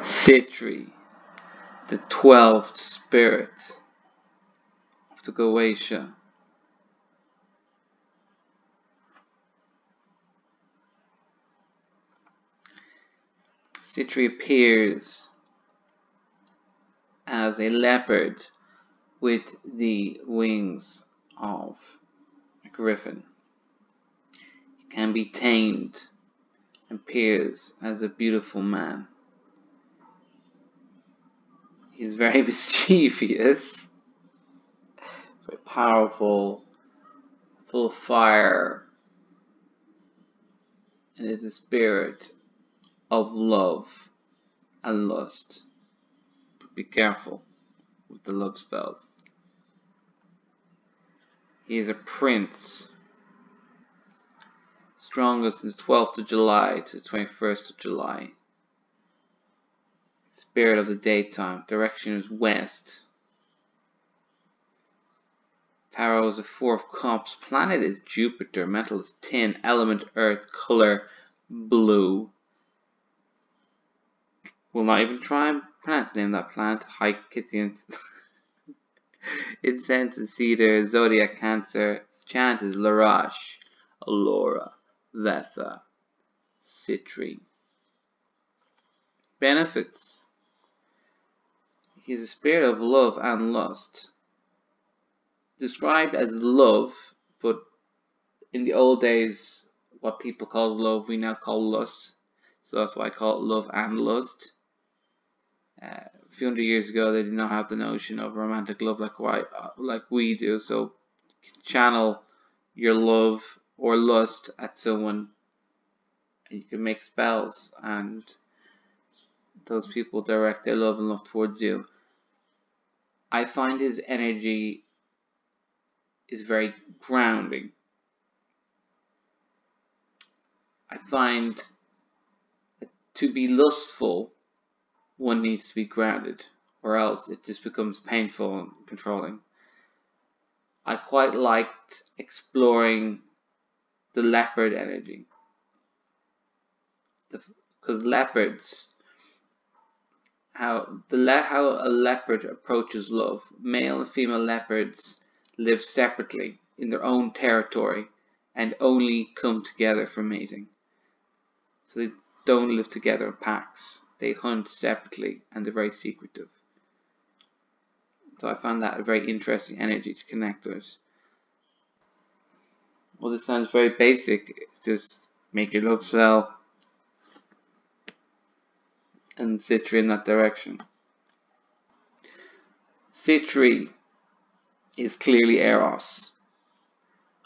Sitri, the 12th spirit of the Goetia. Sitri appears as a leopard with the wings of a griffin. He can be tamed and appears as a beautiful man. He's very mischievous, very powerful, full of fire, and is a spirit of love and lust. But be careful with the love spells. He is a prince, strongest since 12th of July to 21st of July. Spirit of the daytime, direction is west. Tarot is a 4 of cups. Planet is Jupiter. Metal is tin. Element earth. Color blue. Will not even try and pronounce the name of that plant. Hyacinthian. Incense is cedar. Zodiac Cancer. Chant is Larash. Alora. Vetha. Sitri. Benefits. He is a spirit of love and lust. Described as love, but in the old days, what people called love, we now call lust. So that's why I call it love and lust. A few hundred years ago, they did not have the notion of romantic love like we do. So you can channel your love or lust at someone, and you can make spells, and those people direct their love and love towards you. I find his energy is very grounding. I find that to be lustful, one needs to be grounded, or else it just becomes painful and controlling. I quite liked exploring the leopard energy, because leopards, how a leopard approaches love. Male and female leopards live separately in their own territory and only come together for mating. So they don't live together in packs. They hunt separately and they're very secretive. So I found that a very interesting energy to connect with. Well, this sounds very basic. It's just make your love spell and Sitri in that direction. Sitri is clearly Eros,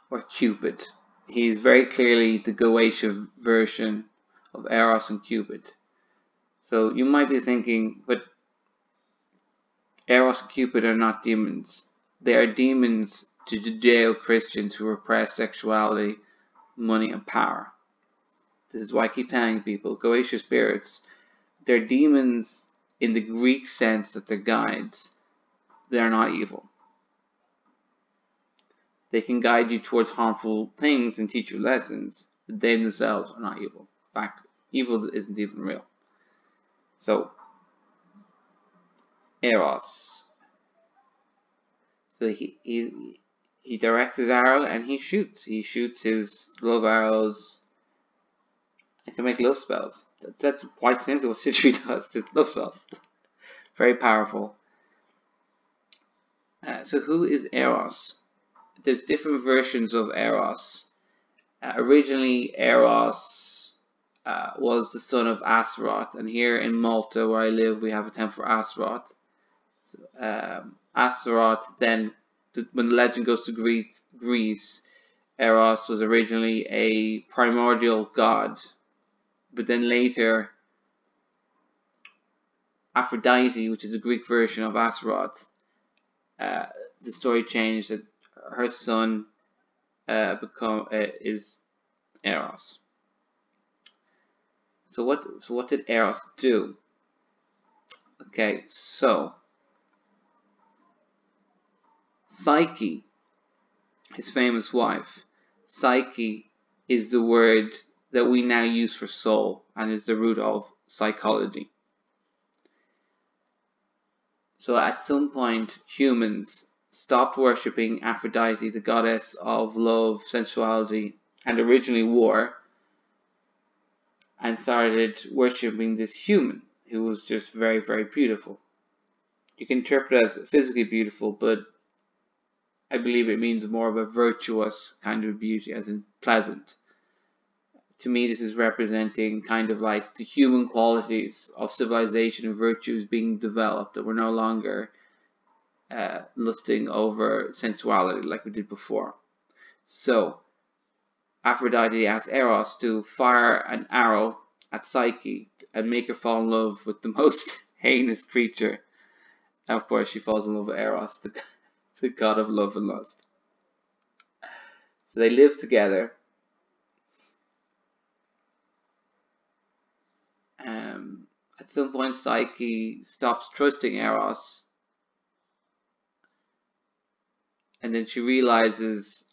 or Cupid. He is very clearly the Goetia version of Eros and Cupid. So you might be thinking, but Eros and Cupid are not demons. They are demons to Judeo-Christians who repress sexuality, money, and power. This is why I keep telling people, Goetia spirits, they're demons in the Greek sense that they're guides. They are not evil. They can guide you towards harmful things and teach you lessons, but they themselves are not evil. In fact, evil isn't even real. So, Eros. So he directs his arrow and he shoots. He shoots his love arrows and can make love spells. That's quite simply what Sitri does, just love spells. Very powerful. So who is Eros? There's different versions of Eros. Originally, Eros was the son of Astaroth, and here in Malta, where I live, we have a temple for Astaroth. So, Astaroth, then, when the legend goes to Greece, Eros was originally a primordial god, but then later, Aphrodite, which is the Greek version of Astaroth, the story changed that her son is Eros. So what did Eros do? Okay, so Psyche, his famous wife. Psyche is the word that we now use for soul and is the root of psychology. So at some point, humans stopped worshipping Aphrodite, the goddess of love, sensuality, and originally war, and started worshipping this human who was just very, very beautiful. You can interpret it as physically beautiful, but I believe it means more of a virtuous kind of beauty, as in pleasant. To me, this is representing kind of like the human qualities of civilization and virtues being developed, that we're no longer lusting over sensuality like we did before. So Aphrodite asked Eros to fire an arrow at Psyche and make her fall in love with the most heinous creature. And of course, she falls in love with Eros, the god of love and lust. So they live together. At some point, Psyche stops trusting Eros, and then she realizes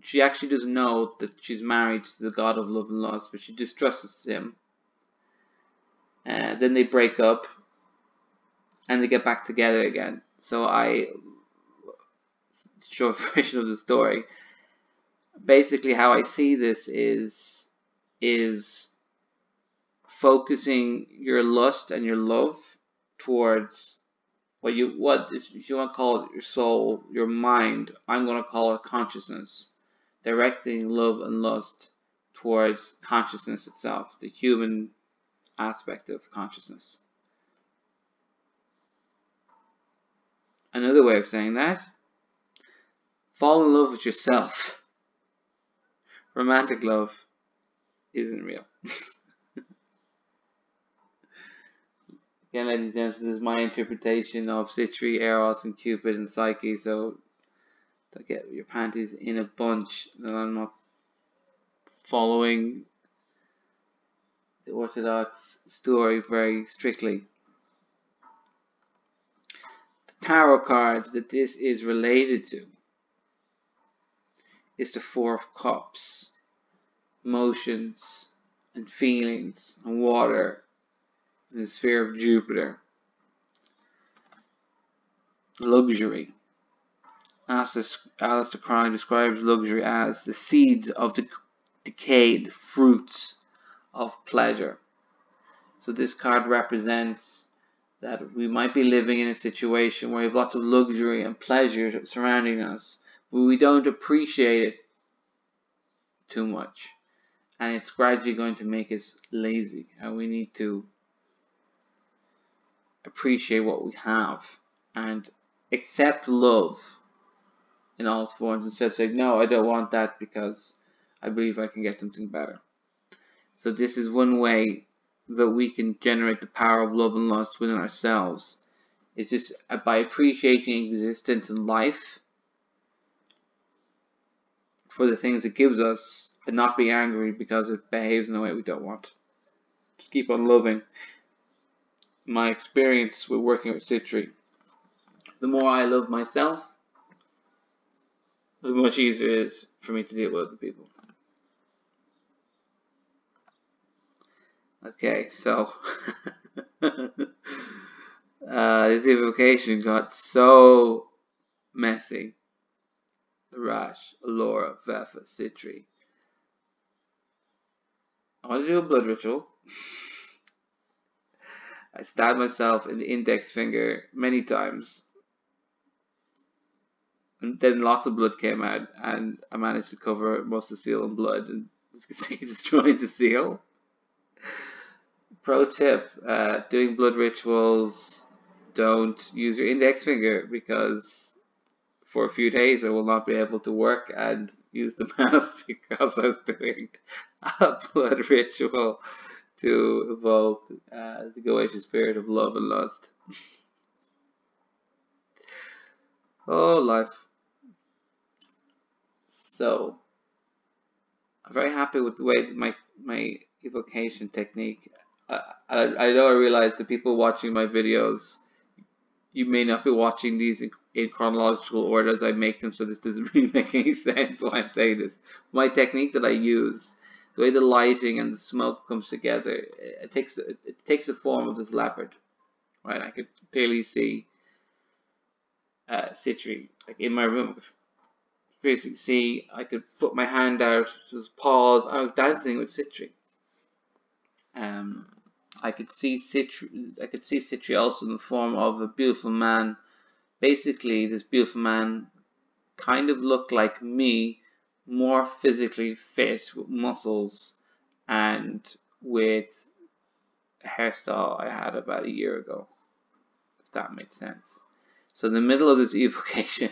she actually doesn't know that she's married to the god of love and lust, but she distrusts him. Then they break up, and they get back together again. So short version of the story. Basically, how I see this is focusing your lust and your love towards if you want to call it your soul, your mind. I'm going to call it consciousness. Directing love and lust towards consciousness itself, the human aspect of consciousness. Another way of saying that: fall in love with yourself. Romantic love isn't real. Again, ladies and gentlemen, this is my interpretation of Sitri, Eros, and Cupid and Psyche, so don't get your panties in a bunch that I'm not following the orthodox story very strictly. The tarot card that this is related to is the Four of Cups. Emotions and feelings and water in the sphere of Jupiter. Luxury. Aleister Crowley describes luxury as the seeds of the decayed fruits of pleasure. So this card represents that we might be living in a situation where we have lots of luxury and pleasure surrounding us, but we don't appreciate it too much. And it's gradually going to make us lazy, and we need to appreciate what we have and accept love in all its forms, instead of saying, no, I don't want that because I believe I can get something better. So this is one way that we can generate the power of love and lust within ourselves. It's just by appreciating existence and life for the things it gives us, and not be angry because it behaves in a way we don't want. Just keep on loving. My experience with working with Sitri, the more I love myself, the much easier it is for me to deal with other people. Okay, so this evocation got so messy. Rash, Allura, Vefa, Sitri. I want to do a blood ritual. I stabbed myself in the index finger many times, and then lots of blood came out, and I managed to cover most of the seal in blood, and as you can see, destroyed the seal. Pro tip, doing blood rituals, don't use your index finger, because for a few days I will not be able to work and use the mouse because I was doing a blood ritual to evoke the Goetia spirit of love and lust. Oh, life. So, I'm very happy with the way my evocation technique. I know I realize the people watching my videos, you may not be watching these in chronological order as I make them, so this doesn't really make any sense why I'm saying this. My technique that I use, the way the lighting and the smoke comes together, it takes the form of this leopard, right? I could clearly see Sitri, like in my room. Basically, see, I could put my hand out, just pause. I was dancing with Sitri. Um, I could see Sitri. I could see Sitri also in the form of a beautiful man. Basically, this beautiful man kind of looked like me, more physically fit, with muscles, and with a hairstyle I had about a year ago. If that makes sense. So in the middle of this evocation,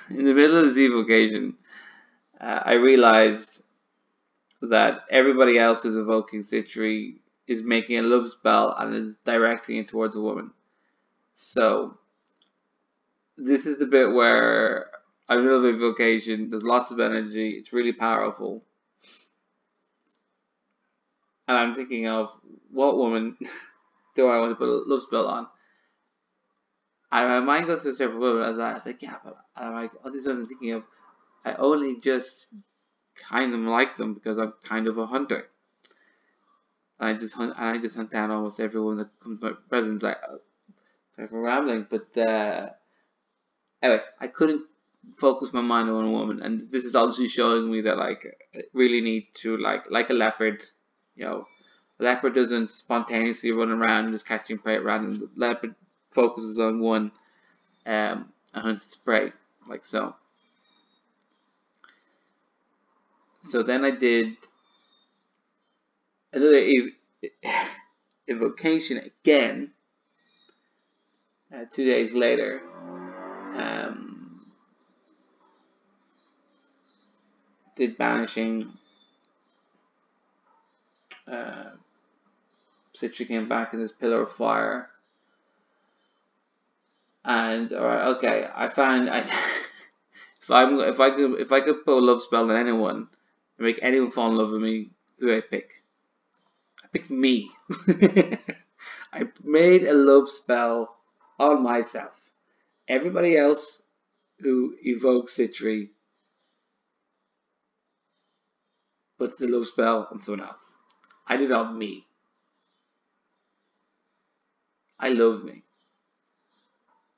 in the middle of this evocation, I realized that everybody else who's evoking Sitri is making a love spell and is directing it towards a woman. So this is the bit where I'm in the middle of evocation. There's lots of energy. It's really powerful, and I'm thinking of what woman do I want to put a love spell on? And my mind goes to several women. As I was like, yeah, but I'm like, all these women I'm thinking of, I only just kind of like them because I'm kind of a hunter. I just hunt down almost everyone that comes to my presence. Like, sorry for rambling, but anyway, I couldn't focus my mind on one woman, and this is obviously showing me that like I really need to like a leopard, you know, a leopard doesn't spontaneously run around just catching prey at random. The leopard focuses on one and hunts its prey, like so. So then I did another invocation again. 2 days later, did banishing. Sitri came back in this pillar of fire, and alright, okay, I found I if I could put a love spell on anyone and make anyone fall in love with me, who I pick? I pick me. I made a love spell on myself. Everybody else who evokes Sitri puts the love spell on someone else. I did it on me. I love me.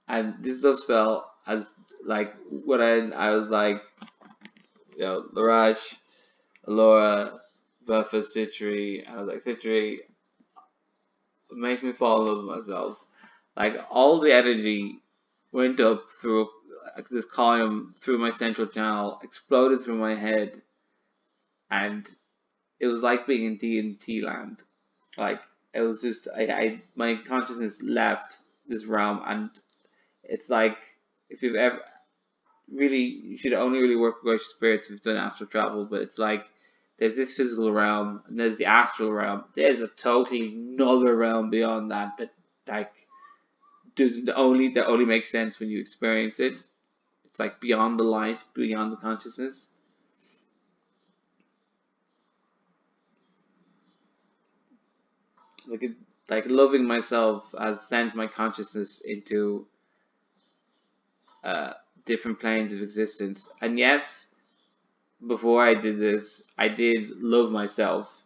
And this love spell as like when I was like, you know, Larash, Laura, Buffa, Sitri, and I was like, Sitri, make me fall in love with myself. Like all the energy went up through this column through my central channel, exploded through my head, and it was like being in D&T land. Like it was just my consciousness left this realm, and it's like if you've ever really, you should only really work with gracious spirits if you've done astral travel, but it's like there's this physical realm and there's the astral realm. There's a totally another realm beyond that like that only makes sense when you experience it. It's like beyond the light, beyond the consciousness. Like loving myself has sent my consciousness into different planes of existence. And yes, before I did this, I did love myself.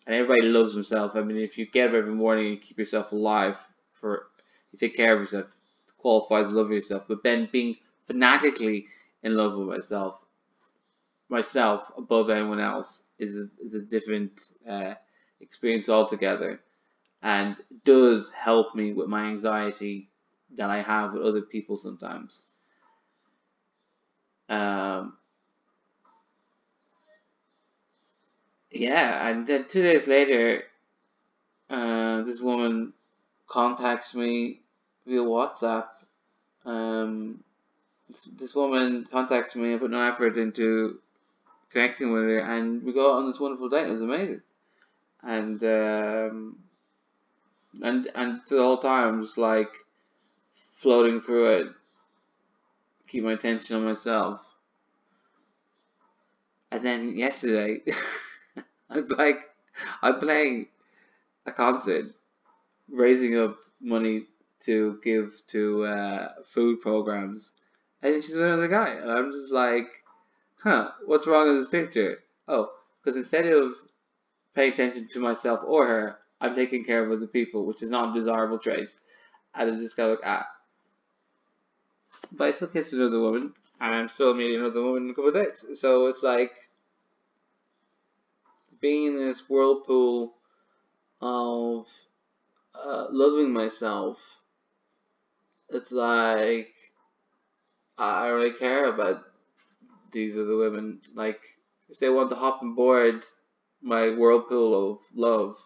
And everybody loves himself. I mean, if you get up every morning and keep yourself alive, you take care of yourself, it qualifies as loving yourself. But then being fanatically in love with myself above anyone else is a different experience altogether, and does help me with my anxiety that I have with other people sometimes. Yeah, and then 2 days later, this woman contacts me via WhatsApp. This woman contacts me. I put no effort into connecting with her, and we go on this wonderful date. It was amazing, and through the whole time, I'm just like floating through it, keep my attention on myself. And then yesterday, I'm playing a concert, raising up money to give to food programs, and she's with another guy, and I'm just like, huh, what's wrong with this picture? Oh, because instead of paying attention to myself or her, I'm taking care of other people, which is not a desirable trait. And I just go like, but I still kissed another woman, and I'm still meeting another woman in a couple of days. So it's like being in this whirlpool of loving myself. It's like I don't really care about these other women. Like if they want to hop on board my whirlpool of love,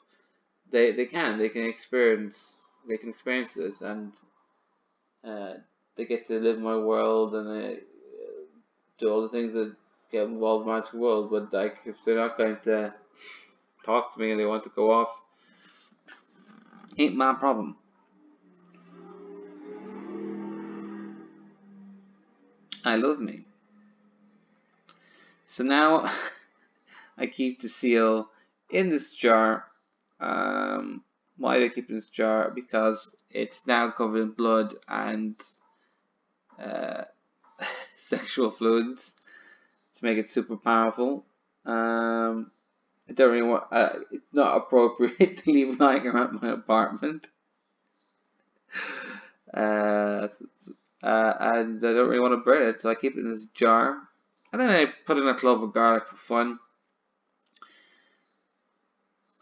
they can experience this, and uh, they get to live my world, and they do all the things that get involved in my magical world. But like if they're not going to talk to me and they want to go off, ain't my problem. I love me. So now I keep the seal in this jar. Why do I keep it in this jar? Because it's now covered in blood and uh, sexual fluids to make it super powerful. I don't really want. It's not appropriate to leave lying around my apartment. And I don't really want to burn it, so I keep it in this jar. And then I put in a clove of garlic for fun.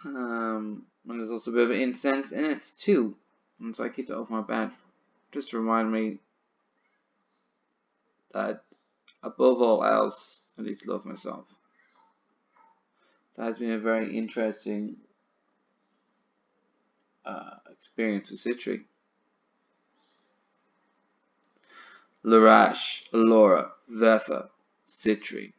And there's also a bit of incense in it too. And so I keep that over my bed, just to remind me that above all else, I need to love myself. That has been a very interesting experience with Sitri. Larash, Laura, Vetha, Sitri.